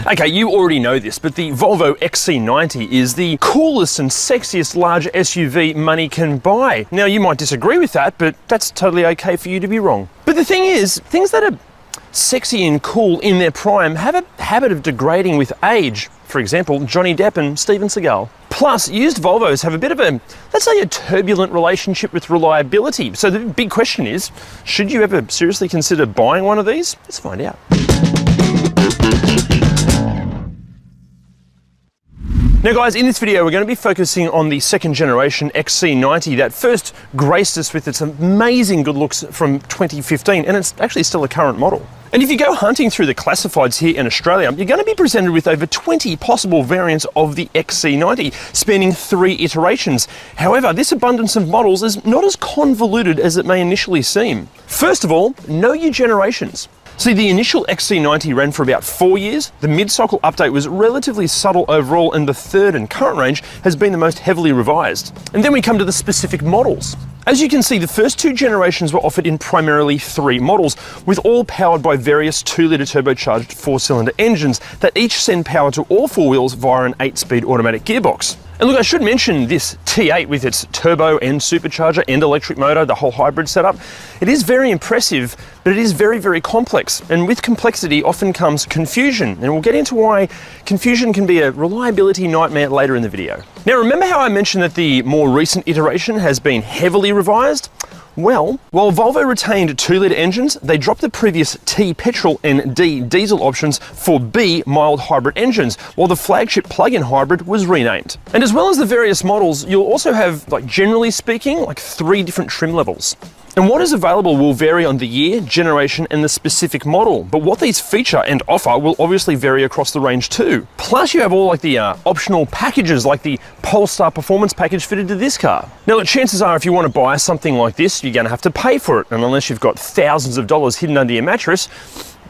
Okay, you already know this, but the Volvo XC90 is the coolest and sexiest large SUV money can buy. Now, you might disagree with that, but that's totally okay for you to be wrong. But the thing is, things that are sexy and cool in their prime have a habit of degrading with age. For example, Johnny Depp and Steven Seagal. Plus, used Volvos have a bit of a, let's say, a turbulent relationship with reliability. So the big question is, should you ever seriously consider buying one of these? Let's find out. Now guys, in this video we're going to be focusing on the second generation XC90 that first graced us with its amazing good looks from 2015, and it's actually still a current model. And if you go hunting through the classifieds here in Australia, you're going to be presented with over 20 possible variants of the XC90, spanning 3 iterations. However, this abundance of models is not as convoluted as it may initially seem. First of all, know your generations. See, the initial XC90 ran for about 4 years, the mid-cycle update was relatively subtle overall, and the third and current range has been the most heavily revised. And then we come to the specific models. As you can see, the first 2 generations were offered in primarily 3 models, with all powered by various 2-litre turbocharged 4-cylinder engines that each send power to all 4 wheels via an 8-speed automatic gearbox. And look, I should mention this T8 with its turbo and supercharger and electric motor, the whole hybrid setup. It is very impressive, but it is very, very complex. And with complexity often comes confusion. And we'll get into why confusion can be a reliability nightmare later in the video. Now, remember how I mentioned that the more recent iteration has been heavily revised? Well, while Volvo retained 2-litre engines, they dropped the previous T petrol and D diesel options for B mild hybrid engines, while the flagship plug-in hybrid was renamed. And as well as the various models, you'll also have, generally speaking, 3 different trim levels. And what is available will vary on the year, generation, and the specific model, but what these feature and offer will obviously vary across the range too. Plus you have all the optional packages like the Polestar Performance package fitted to this car. Now the chances are if you want to buy something like this, you're going to have to pay for it, and unless you've got thousands of dollars hidden under your mattress,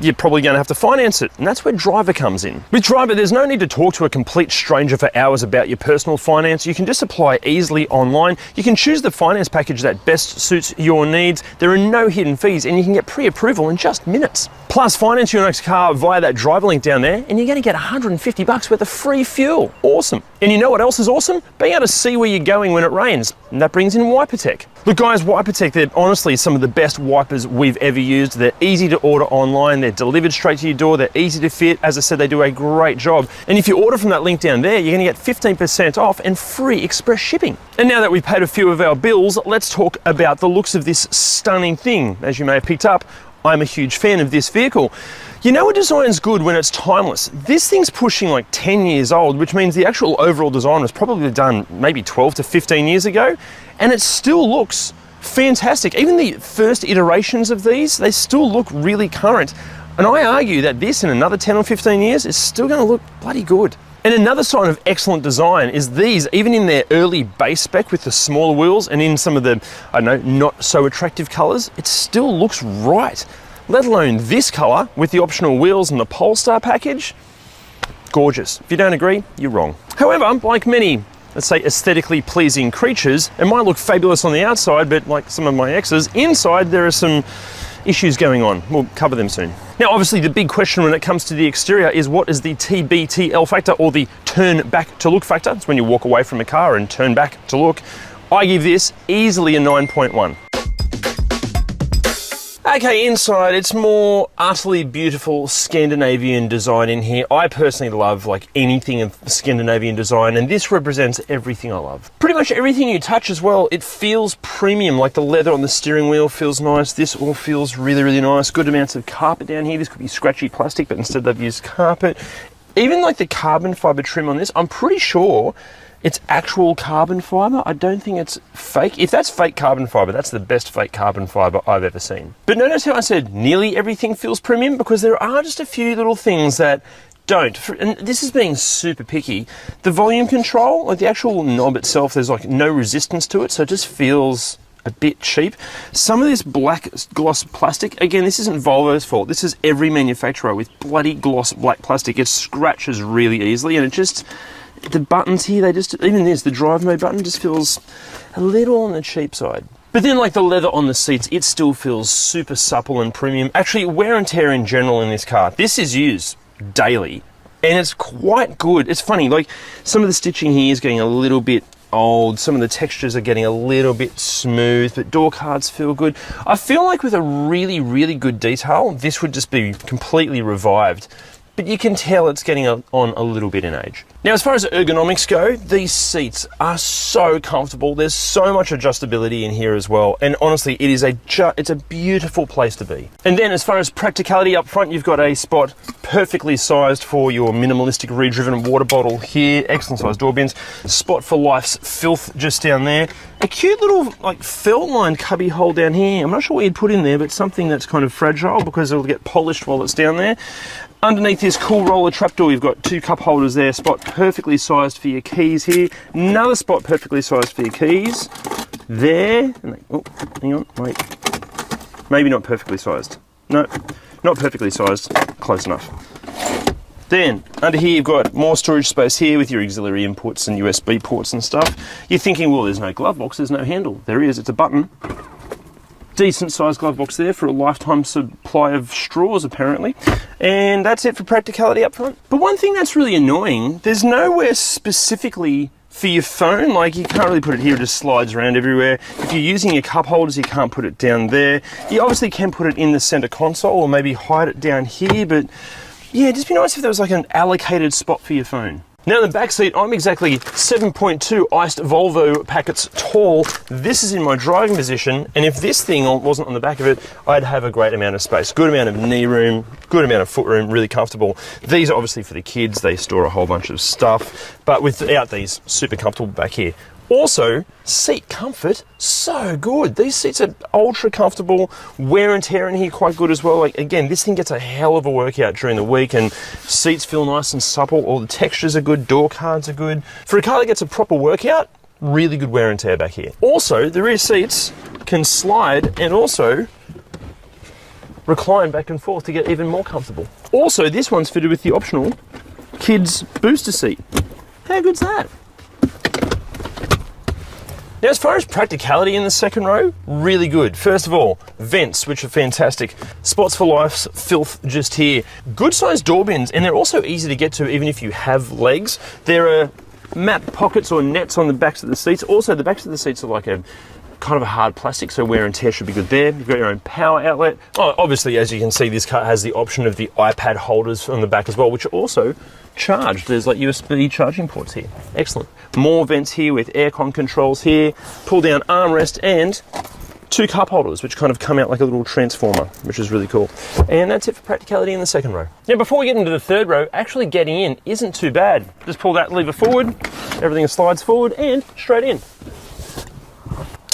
you're probably going to have to finance it, and that's where Driver comes in. With Driver, there's no need to talk to a complete stranger for hours about your personal finance. You can just apply easily online. You can choose the finance package that best suits your needs. There are no hidden fees, and you can get pre-approval in just minutes. Plus, finance your next car via that Driver link down there, and you're going to get $150 worth of free fuel. Awesome. And you know what else is awesome? Being able to see where you're going when it rains, and that brings in WiperTech. Look guys, WiperTech, they're honestly some of the best wipers we've ever used. They're easy to order online, they're delivered straight to your door, they're easy to fit. As I said, they do a great job. And if you order from that link down there, you're going to get 15% off and free express shipping. And now that we've paid a few of our bills, let's talk about the looks of this stunning thing. As you may have picked up, I'm a huge fan of this vehicle. You know a design's good when it's timeless. This thing's pushing 10 years old, which means the actual overall design was probably done maybe 12 to 15 years ago, and it still looks fantastic. Even the first iterations of these, they still look really current. And I argue that this in another 10 or 15 years is still going to look bloody good. And another sign of excellent design is these, even in their early base spec with the smaller wheels and in some of the, not so attractive colors, it still looks right. Let alone this color with the optional wheels and the Polestar package. Gorgeous. If you don't agree, you're wrong. However, like many, let's say, aesthetically pleasing creatures, it might look fabulous on the outside, but like some of my exes, inside there are some issues going on. We'll cover them soon. Now, obviously the big question when it comes to the exterior is what is the TBTL factor, or the turn back to look factor? It's when you walk away from a car and turn back to look. I give this easily a 9.1. Okay, inside, it's more utterly beautiful Scandinavian design in here. I personally love anything of Scandinavian design, and this represents everything I love. Pretty much everything you touch as well, it feels premium. Like the leather on the steering wheel feels nice. This all feels really, really nice. Good amounts of carpet down here. This could be scratchy plastic, but instead they've used carpet. Even the carbon fiber trim on this, I'm pretty sure it's actual carbon fiber. I don't think it's fake. If that's fake carbon fiber, that's the best fake carbon fiber I've ever seen. But notice how I said nearly everything feels premium, because there are just a few little things that don't. And this is being super picky. The volume control, the actual knob itself, there's no resistance to it, so it just feels a bit cheap. Some of this black gloss plastic, again, this isn't Volvo's fault. This is every manufacturer with bloody gloss black plastic. It scratches really easily, and it just, the buttons here, they just, even this, the drive mode button just feels a little on the cheap side. But then the leather on the seats, it still feels super supple and premium. Actually, wear and tear in general in this car, this is used daily. and it's quite good. It's funny, like some of the stitching here is getting a little bit old, some of the textures are getting a little bit smooth, but door cards feel good. I feel like with a really, really good detail, this would just be completely revived. But you can tell it's getting on a little bit in age. Now, as far as ergonomics go, these seats are so comfortable. There's so much adjustability in here as well. And honestly, it's a beautiful place to be. And then as far as practicality up front, you've got a spot perfectly sized for your minimalistic ReDriven water bottle here. Excellent sized door bins. Spot for life's filth just down there. A cute little like felt-lined cubby hole down here. I'm not sure what you'd put in there, but something that's kind of fragile because it'll get polished while it's down there. Underneath this cool roller trapdoor, you've got 2 cup holders there, spot perfectly sized for your keys here. Another spot perfectly sized for your keys. There. Oh, hang on, wait. Maybe not perfectly sized. No, not perfectly sized. Close enough. Then, under here you've got more storage space here with your auxiliary inputs and USB ports and stuff. You're thinking, well, there's no glove box, there's no handle. There is, it's a button. Decent sized glove box there for a lifetime supply of straws, apparently. And that's it for practicality up front. But one thing that's really annoying, there's nowhere specifically for your phone. Like, you can't really put it here, it just slides around everywhere. If you're using your cup holders, you can't put it down there. You obviously can put it in the center console or maybe hide it down here, but yeah, it'd just be nice if there was like an allocated spot for your phone. Now in the back seat, I'm exactly 7.2 iced Volvo packets tall. This is in my driving position, and if this thing wasn't on the back of it, I'd have a great amount of space. Good amount of knee room, good amount of foot room, really comfortable. These are obviously for the kids, they store a whole bunch of stuff, but without these, super comfortable back here. Also, seat comfort, so good. These seats are ultra comfortable, wear and tear in here quite good as well. Like, again, this thing gets a hell of a workout during the week, and seats feel nice and supple. All the textures are good, door cards are good. For a car that gets a proper workout, really good wear and tear back here. Also, the rear seats can slide and also recline back and forth to get even more comfortable. Also, this one's fitted with the optional kids booster seat. How good's that? Now, as far as practicality in the second row, really good. First of all, vents, which are fantastic. Spots for life's filth just here. Good sized door bins, and they're also easy to get to even if you have legs. There are mat pockets or nets on the backs of the seats. Also, the backs of the seats are like a kind of a hard plastic, so wear and tear should be good there. You've got your own power outlet. Oh, obviously, as you can see, this car has the option of the iPad holders on the back as well, which are also charged. There's like USB charging ports here. Excellent. More vents here with aircon controls here, pull down armrest, and 2 cup holders, which kind of come out like a little transformer, which is really cool. And that's it for practicality in the second row. Now, before we get into the third row, actually getting in isn't too bad. Just pull that lever forward, everything slides forward and straight in.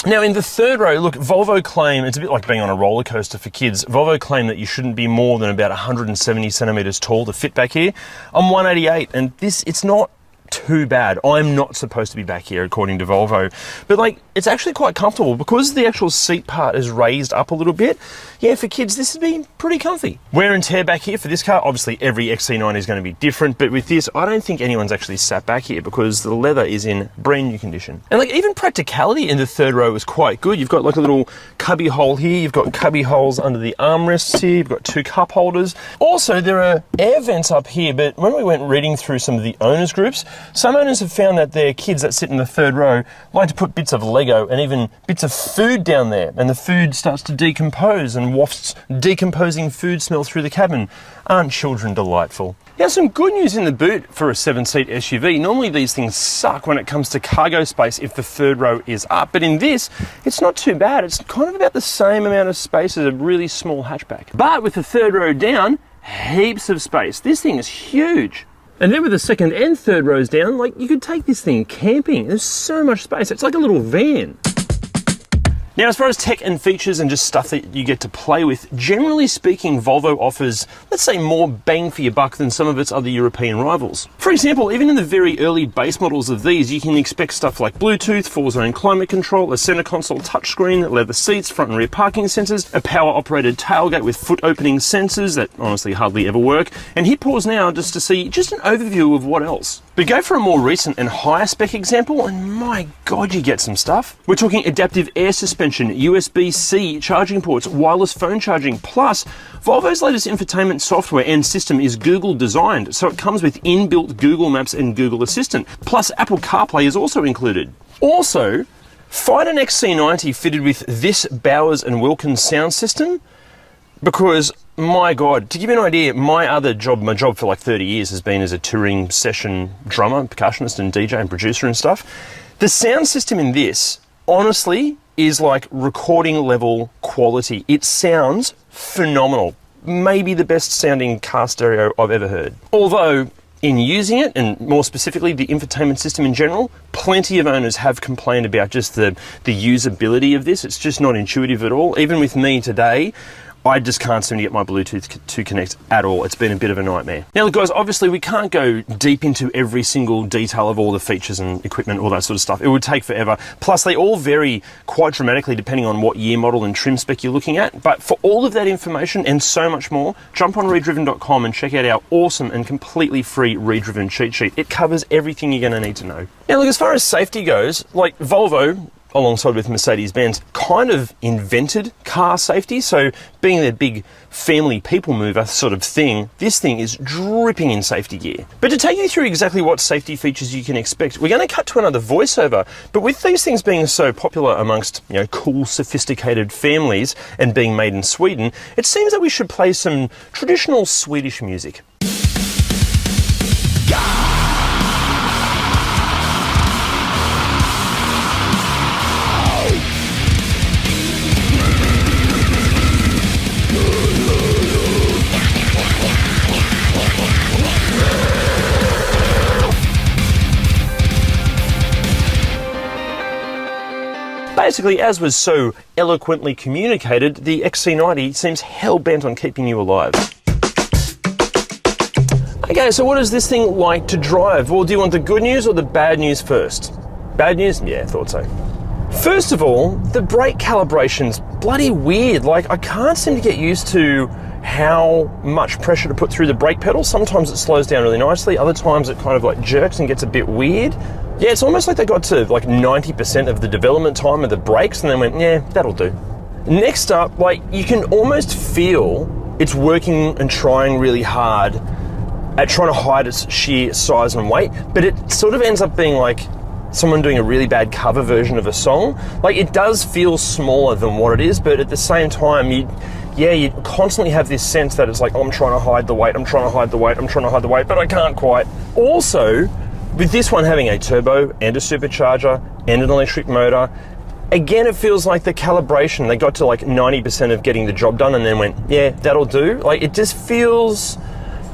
Now in the third row, look, Volvo claim, it's a bit like being on a roller coaster for kids. Volvo claim that you shouldn't be more than about 170 centimeters tall to fit back here. I'm 188, and it's not too bad. I'm not supposed to be back here according to Volvo, but like, it's actually quite comfortable because the actual seat part is raised up a little bit. Yeah, for kids this would be pretty comfy. Wear and tear back here for this car, obviously every XC90 is going to be different, but with this I don't think anyone's actually sat back here because the leather is in brand new condition. And like, even practicality in the third row is quite good. You've got like a little cubby hole here, you've got cubby holes under the armrests here, you've got 2 cup holders. Also, there are air vents up here, but when we went reading through some of the owners groups, some owners have found that their kids that sit in the third row like to put bits of Lego and even bits of food down there, and the food starts to decompose and wafts decomposing food smell through the cabin. Aren't children delightful? Now, some good news in the boot for a 7-seat SUV. Normally these things suck when it comes to cargo space if the third row is up, but in this, it's not too bad. It's kind of about the same amount of space as a really small hatchback. But with the third row down, heaps of space. This thing is huge. And then with the second and third rows down, like, you could take this thing camping. There's so much space. It's like a little van. Now, as far as tech and features and just stuff that you get to play with, generally speaking, Volvo offers, let's say, more bang for your buck than some of its other European rivals. For example, even in the very early base models of these, you can expect stuff like Bluetooth, 4-zone climate control, a center console touchscreen, leather seats, front and rear parking sensors, a power-operated tailgate with foot-opening sensors that honestly hardly ever work, and hit pause now just to see just an overview of what else. But go for a more recent and higher spec example, and my God, you get some stuff. We're talking adaptive air suspension suspension, USB-C charging ports, wireless phone charging, plus Volvo's latest infotainment software and system is Google designed, so it comes with inbuilt Google Maps and Google Assistant, plus Apple CarPlay is also included. Also, find an XC90 fitted with this Bowers & Wilkins sound system, because my God, to give you an idea, my job for like 30 years has been as a touring session drummer, percussionist and DJ and producer and stuff. The sound system in this, honestly, is like recording level quality. It sounds phenomenal. Maybe the best sounding car stereo I've ever heard. Although, in using it, and more specifically the infotainment system in general, plenty of owners have complained about just the usability of this. It's just not intuitive at all. Even with me today, I just can't seem to get my Bluetooth to connect at all. It's been a bit of a nightmare. Now look guys, obviously we can't go deep into every single detail of all the features and equipment, all that sort of stuff. It would take forever. Plus they all vary quite dramatically depending on what year model and trim spec you're looking at. But for all of that information and so much more, jump on ReDriven.com and check out our awesome and completely free ReDriven cheat sheet. It covers everything you're gonna need to know. Now look, as far as safety goes, like Volvo, alongside with Mercedes-Benz, kind of invented car safety. So being their big family people mover sort of thing, this thing is dripping in safety gear. But to take you through exactly what safety features you can expect, we're going to cut to another voiceover. But with these things being so popular amongst, you know, cool, sophisticated families and being made in Sweden, it seems that we should play some traditional Swedish music. Basically, as was so eloquently communicated, the XC90 seems hell-bent on keeping you alive. Okay, so what is this thing like to drive? Well, do you want the good news or the bad news first? Bad news? Yeah, thought so. First of all, the brake calibration's bloody weird. Like, I can't seem to get used to how much pressure to put through the brake pedal. Sometimes it slows down really nicely, other times it kind of like jerks and gets a bit weird. Yeah, it's almost like they got to like 90% of the development time of the brakes and then went, yeah, that'll do. Next up, like you can almost feel it's working and trying really hard at trying to hide its sheer size and weight, but it sort of ends up being like someone doing a really bad cover version of a song. Like it does feel smaller than what it is, but at the same time, you constantly have this sense that it's like, oh, I'm trying to hide the weight, I'm trying to hide the weight, I'm trying to hide the weight, but I can't quite. Also, with this one having a turbo and a supercharger and an electric motor, again, it feels like the calibration, they got to like 90% of getting the job done and then went, yeah, that'll do. Like it just feels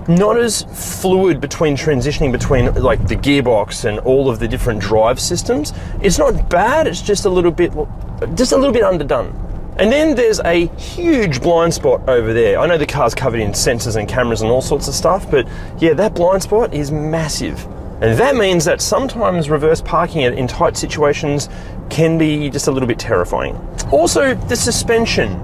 not as fluid between transitioning between like the gearbox and all of the different drive systems. It's not bad, it's just a little bit underdone. And then there's a huge blind spot over there. I know the car's covered in sensors and cameras and all sorts of stuff, but yeah, that blind spot is massive. And that means that sometimes reverse parking in tight situations can be just a little bit terrifying. Also, the suspension.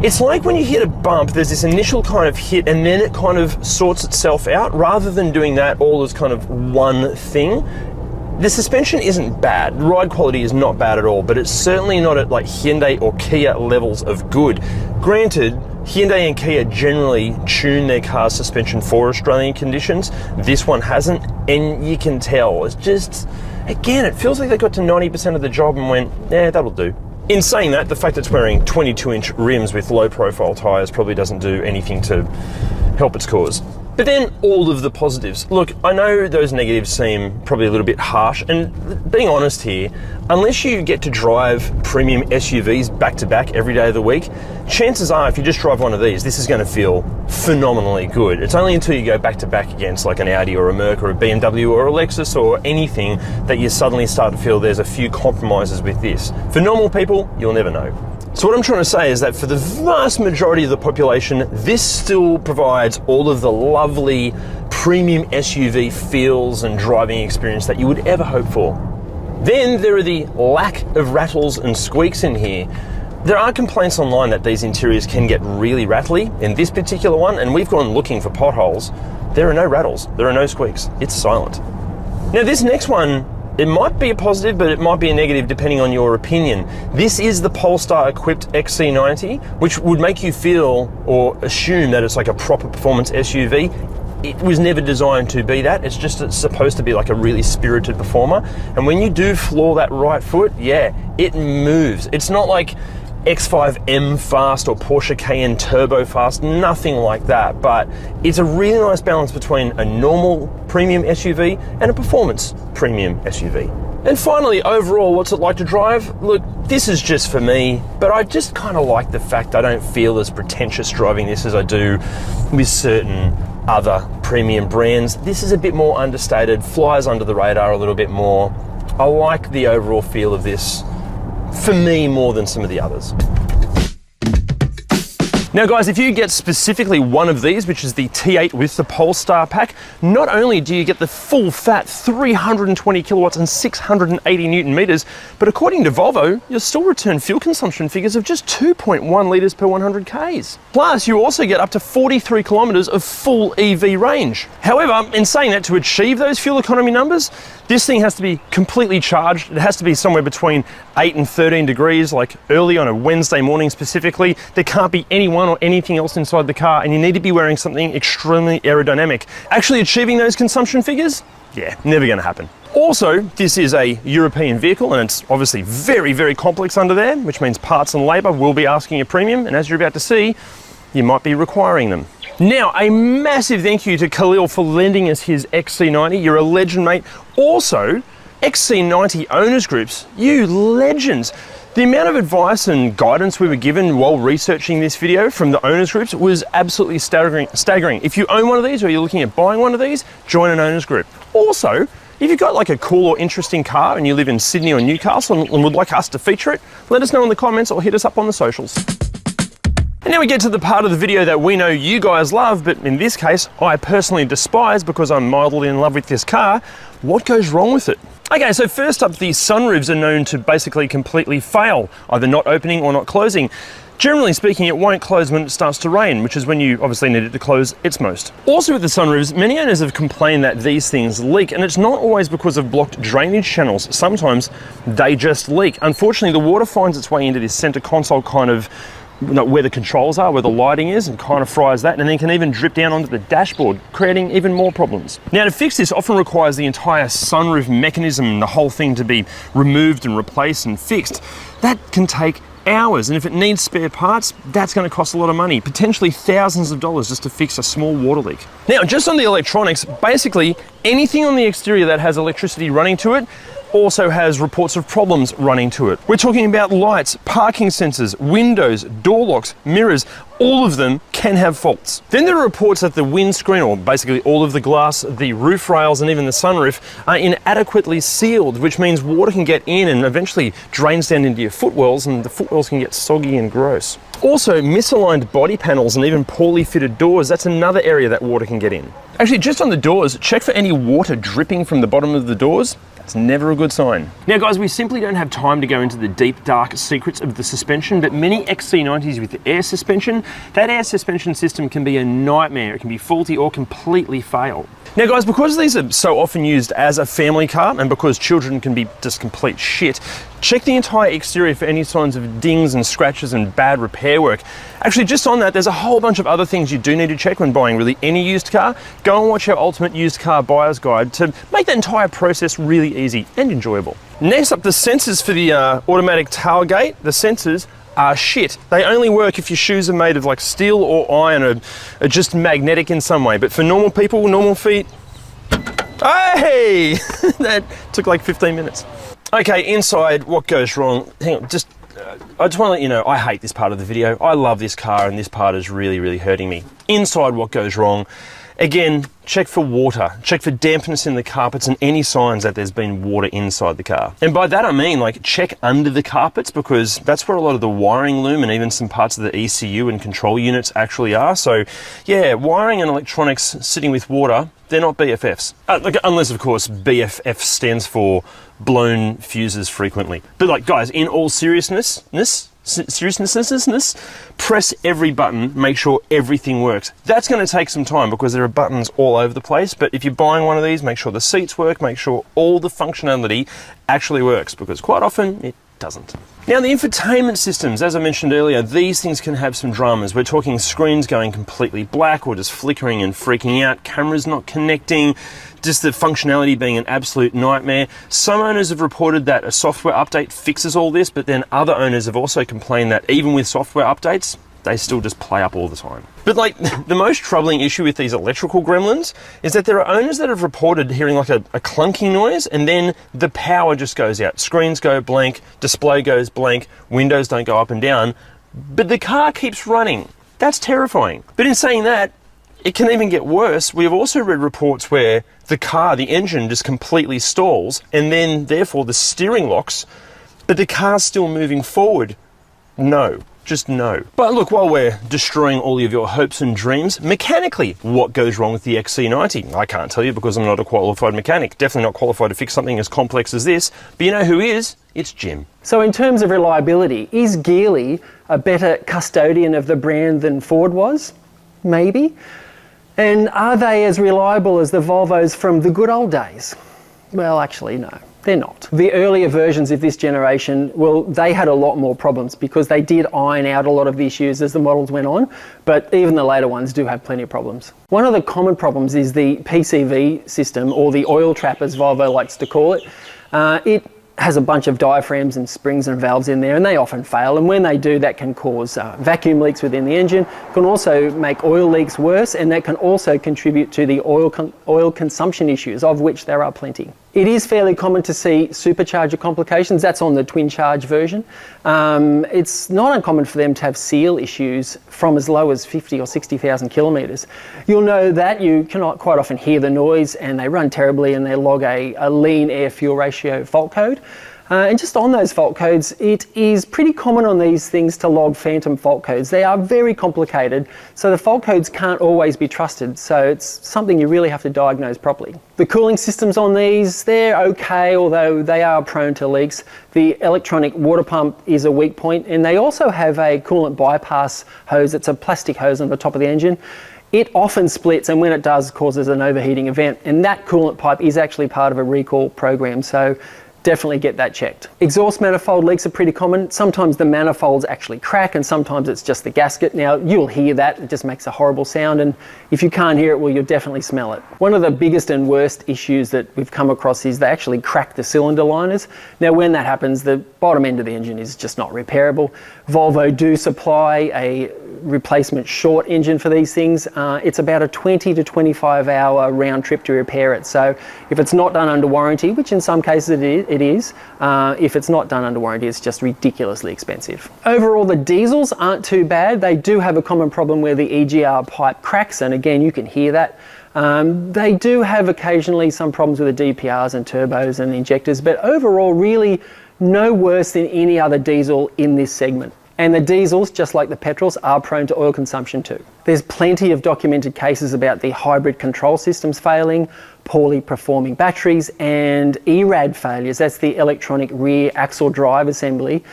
It's like when you hit a bump, there's this initial kind of hit and then it kind of sorts itself out rather than doing that all as kind of one thing. The suspension isn't bad. Ride quality is not bad at all, but it's certainly not at like Hyundai or Kia levels of good. Granted, Hyundai and Kia generally tune their car's suspension for Australian conditions. This one hasn't, and you can tell. It's just, again, it feels like they got to 90% of the job and went, yeah, that'll do. In saying that, the fact that it's wearing 22-inch rims with low-profile tyres probably doesn't do anything to help its cause. But then all of the positives. Look, I know those negatives seem probably a little bit harsh, and being honest here, unless you get to drive premium SUVs back to back every day of the week, chances are if you just drive one of these, this is going to feel phenomenally good. It's only until you go back to back against like an Audi or a Merc or a BMW or a Lexus or anything that you suddenly start to feel there's a few compromises with this. For normal people, you'll never know. So what I'm trying to say is that for the vast majority of the population, this still provides all of the lovely premium SUV feels and driving experience that you would ever hope for. Then there are the lack of rattles and squeaks in here. There are complaints online that these interiors can get really rattly. In this particular one, and we've gone looking for potholes, there are no rattles, there are no squeaks, it's silent. Now this next one It might be a positive, but it might be a negative depending on your opinion. This is the Polestar-equipped XC90, which would make you feel or assume that it's like a proper performance SUV. It was never designed to be that. It's supposed to be like a really spirited performer. And when you do floor that right foot, yeah, it moves. It's not like X5M fast or Porsche Cayenne Turbo fast, nothing like that, but it's a really nice balance between a normal premium SUV and a performance premium SUV. And finally, overall, what's it like to drive? Look, this is just for me, but I just kind of like the fact I don't feel as pretentious driving this as I do with certain other premium brands. This is a bit more understated, flies under the radar a little bit more. I like the overall feel of this, for me, more than some of the others. Now guys, if you get specifically one of these, which is the T8 with the Polestar pack, not only do you get the full fat 320 kilowatts and 680 Newton meters, but according to Volvo, you'll still return fuel consumption figures of just 2.1 litres per 100 Ks. Plus, you also get up to 43 kilometers of full EV range. However, in saying that, to achieve those fuel economy numbers, this thing has to be completely charged. It has to be somewhere between 8 and 13 degrees, like early on a Wednesday morning specifically. There can't be anyone or anything else inside the car, and you need to be wearing something extremely aerodynamic. Actually achieving those consumption figures? Yeah, never gonna happen. Also, this is a European vehicle, and it's obviously very, very complex under there, which means parts and labor will be asking a premium, and as you're about to see, you might be requiring them. Now, a massive thank you to Khalil for lending us his XC90. You're a legend, mate. Also, XC90 owners groups, you legends. The amount of advice and guidance we were given while researching this video from the owners groups was absolutely staggering. If you own one of these or you're looking at buying one of these, join an owners group. Also, if you've got like a cool or interesting car and you live in Sydney or Newcastle and would like us to feature it, let us know in the comments or hit us up on the socials. And now we get to the part of the video that we know you guys love, but in this case, I personally despise because I'm mildly in love with this car. What goes wrong with it? Okay, so first up, the sunroofs are known to basically completely fail, either not opening or not closing. Generally speaking, it won't close when it starts to rain, which is when you obviously need it to close its most. Also with the sunroofs, many owners have complained that these things leak, and it's not always because of blocked drainage channels. Sometimes they just leak. Unfortunately, the water finds its way into this center console kind of where the controls are, where the lighting is, and kind of fries that, and then can even drip down onto the dashboard, creating even more problems. Now, to fix this often requires the entire sunroof mechanism and the whole thing to be removed and replaced and fixed. That can take hours, and if it needs spare parts, that's going to cost a lot of money, potentially thousands of dollars just to fix a small water leak. Now, just on the electronics, basically anything on the exterior that has electricity running to it also has reports of problems running to it. We're talking about lights, parking sensors, windows, door locks, mirrors. All of them can have faults. Then there are reports that the windscreen, or basically all of the glass, the roof rails and even the sunroof are inadequately sealed, which means water can get in and eventually drains down into your footwells, and the footwells can get soggy and gross. Also, misaligned body panels and even poorly fitted doors, that's another area that water can get in. Actually, just on the doors, check for any water dripping from the bottom of the doors. It's never a good sign. Now guys, we simply don't have time to go into the deep, dark secrets of the suspension, but many XC90s with air suspension, that air suspension system can be a nightmare. It can be faulty or completely fail. Now guys, because these are so often used as a family car and because children can be just complete shit, check the entire exterior for any signs of dings and scratches and bad repair work. Actually, just on that, there's a whole bunch of other things you do need to check when buying really any used car. Go and watch our Ultimate Used Car Buyer's Guide to make that entire process really easy and enjoyable. Next up, the sensors for the automatic tailgate. The sensors are shit. They only work if your shoes are made of like steel or iron or are just magnetic in some way. But for normal people, normal feet, hey, that took like 15 minutes. Okay, inside, what goes wrong? Hang on, I just want to let you know, I hate this part of the video. I love this car and this part is really, really hurting me. Inside, what goes wrong? Again, check for water, check for dampness in the carpets and any signs that there's been water inside the car. And by that I mean like check under the carpets, because that's where a lot of the wiring loom and even some parts of the ECU and control units actually are. So yeah, wiring and electronics sitting with water, they're not BFFs. Unless of course BFF stands for blown fuses frequently. But like guys, in all seriousness, press every button, make sure everything works. That's going to take some time because there are buttons all over the place, but if you're buying one of these, make sure the seats work, make sure all the functionality actually works, because quite often it doesn't. Now, the infotainment systems, as I mentioned earlier, these things can have some dramas. We're talking screens going completely black or just flickering and freaking out, cameras not connecting, just the functionality being an absolute nightmare. Some owners have reported that a software update fixes all this, but then other owners have also complained that even with software updates, they still just play up all the time. But like, the most troubling issue with these electrical gremlins is that there are owners that have reported hearing like a clunky noise, and then the power just goes out. Screens go blank, display goes blank, windows don't go up and down, but the car keeps running. That's terrifying. But in saying that, it can even get worse. We have also read reports where the car, the engine just completely stalls, and then therefore the steering locks, but the car's still moving forward. No. Just no. But look, while we're destroying all of your hopes and dreams, mechanically, what goes wrong with the XC90? I can't tell you because I'm not a qualified mechanic. Definitely not qualified to fix something as complex as this. But you know who is? It's Jim. So in terms of reliability, is Geely a better custodian of the brand than Ford was? Maybe. And are they as reliable as the Volvos from the good old days? Well, actually, no. They're not. The earlier versions of this generation, well, they had a lot more problems because they did iron out a lot of the issues as the models went on, but even the later ones do have plenty of problems. One of the common problems is the PCV system, or the oil trap as Volvo likes to call it. It has a bunch of diaphragms and springs and valves in there, and they often fail, and when they do, that can cause vacuum leaks within the engine, can also make oil leaks worse, and that can also contribute to the oil consumption issues, of which there are plenty. It is fairly common to see supercharger complications. That's on the twin charge version. It's not uncommon for them to have seal issues from as low as 50 or 60,000 kilometres. You'll know that you cannot quite often hear the noise, and they run terribly, and they log a lean air-fuel ratio fault code. And just on those fault codes, it is pretty common on these things to log phantom fault codes. They are very complicated, so the fault codes can't always be trusted, so it's something you really have to diagnose properly. The cooling systems on these, they're okay, although they are prone to leaks. The electronic water pump is a weak point, and they also have a coolant bypass hose. It's a plastic hose on the top of the engine. It often splits, and when it does, causes an overheating event, and that coolant pipe is actually part of a recall program, so definitely get that checked. Exhaust manifold leaks are pretty common. Sometimes the manifolds actually crack, and sometimes it's just the gasket. Now, you'll hear that, it just makes a horrible sound, and if you can't hear it, well, you'll definitely smell it. One of the biggest and worst issues that we've come across is they actually crack the cylinder liners. Now, when that happens, the bottom end of the engine is just not repairable. Volvo do supply a replacement short engine for these things. It's about a 20 to 25 hour round trip to repair it. So if it's not done under warranty, which in some cases it is, if it's not done under warranty, it's just ridiculously expensive. Overall, the diesels aren't too bad. They do have a common problem where the EGR pipe cracks, and again, you can hear that. They do have occasionally some problems with the DPRs and turbos and injectors, but overall, really no worse than any other diesel in this segment. And the diesels, just like the petrols, are prone to oil consumption too. There's plenty of documented cases about the hybrid control systems failing, poorly performing batteries, and ERAD failures. That's the electronic rear axle drive assembly.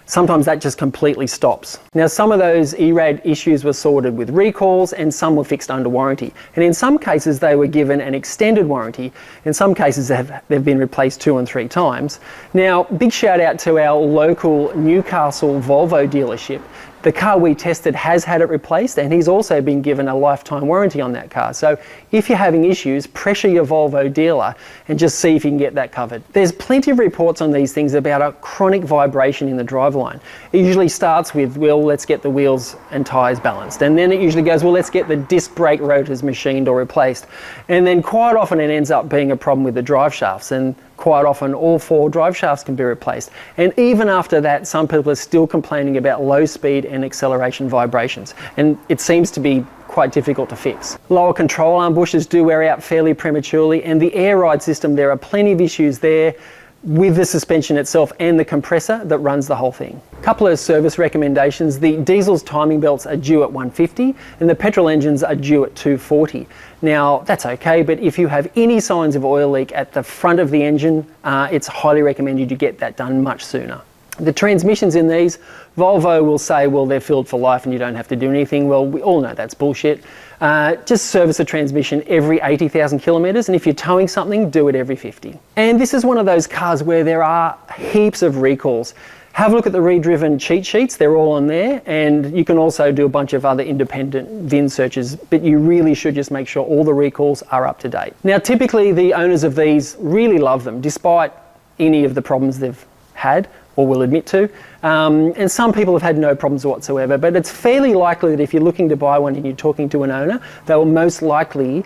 Sometimes that just completely stops. Now, some of those ERAD issues were sorted with recalls, and some were fixed under warranty. And in some cases, they were given an extended warranty. In some cases, they've been replaced 2 and 3 times. Now, big shout out to our local Newcastle Volvo dealership. The car we tested has had it replaced, and he's also been given a lifetime warranty on that car. So if you're having issues, pressure your Volvo dealer and just see if you can get that covered. There's plenty of reports on these things about a chronic vibration in the driveline. It usually starts with, well, let's get the wheels and tyres balanced. And then it usually goes, well, let's get the disc brake rotors machined or replaced. And then quite often it ends up being a problem with the drive shafts. And quite often all 4 drive shafts can be replaced. And even after that, some people are still complaining about low speed and acceleration vibrations. And it seems to be quite difficult to fix. Lower control arm bushes do wear out fairly prematurely, and the air ride system, there are plenty of issues there with the suspension itself and the compressor that runs the whole thing. A couple of service recommendations. The diesel's timing belts are due at 150 and the petrol engines are due at 240. Now, that's okay, but if you have any signs of oil leak at the front of the engine, it's highly recommended you get that done much sooner. The transmissions in these, Volvo will say, well, they're filled for life and you don't have to do anything. Well, we all know that's bullshit. Just service a transmission every 80,000 kilometres, and if you're towing something, do it every 50. And this is one of those cars where there are heaps of recalls. Have a look at the ReDriven cheat sheets, they're all on there, and you can also do a bunch of other independent VIN searches, but you really should just make sure all the recalls are up to date. Now, typically the owners of these really love them, despite any of the problems they've had or will admit to, and some people have had no problems whatsoever, but it's fairly likely that if you're looking to buy one and you're talking to an owner, they will most likely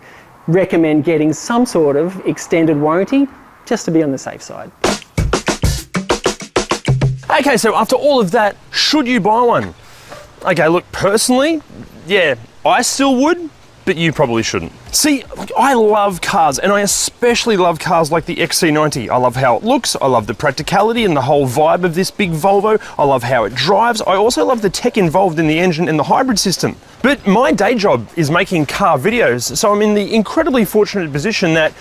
recommend getting some sort of extended warranty just to be on the safe side. Okay, so after all of that, should you buy one? Okay, look, personally, yeah, I still would, but you probably shouldn't. See, I love cars, and I especially love cars like the XC90. I love how it looks, I love the practicality and the whole vibe of this big Volvo. I love how it drives. I also love the tech involved in the engine and the hybrid system. But my day job is making car videos, so I'm in the incredibly fortunate position that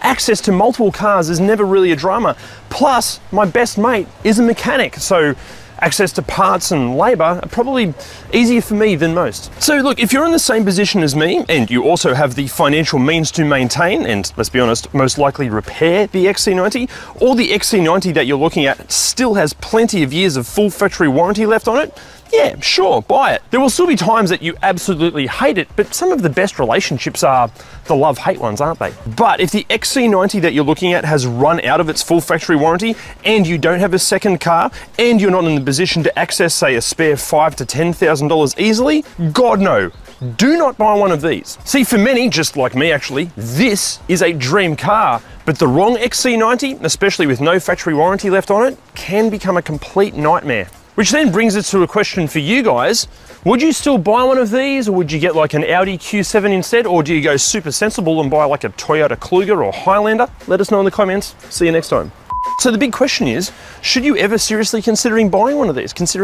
access to multiple cars is never really a drama. Plus, my best mate is a mechanic, so access to parts and labour are probably easier for me than most. So look, if you're in the same position as me, and you also have the financial means to maintain, and let's be honest, most likely repair the XC90, or the XC90 that you're looking at still has plenty of years of full factory warranty left on it, yeah, sure, buy it. There will still be times that you absolutely hate it, but some of the best relationships are the love-hate ones, aren't they? But if the XC90 that you're looking at has run out of its full factory warranty, and you don't have a second car, and you're not in the position to access, say, a spare $5,000 to $10,000 easily, God no, do not buy one of these. See, for many, just like me actually, this is a dream car, but the wrong XC90, especially with no factory warranty left on it, can become a complete nightmare. Which then brings us to a question for you guys. Would you still buy one of these, or would you get like an Audi Q7 instead, or do you go super sensible and buy like a Toyota Kluger or Highlander? Let us know in the comments. See you next time. So the big question is, should you ever seriously considering buying one of these? Chances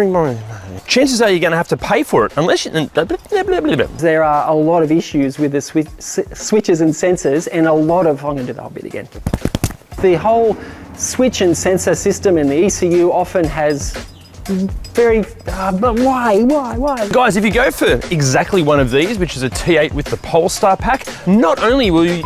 are you're going to have to pay for it, unless you... There are a lot of issues with the switches and sensors, and a lot of... I'm going to do the whole bit again. The whole switch and sensor system and the ECU often has very... but why? Guys, if you go for exactly one of these, which is a T8 with the Polestar pack, not only will you...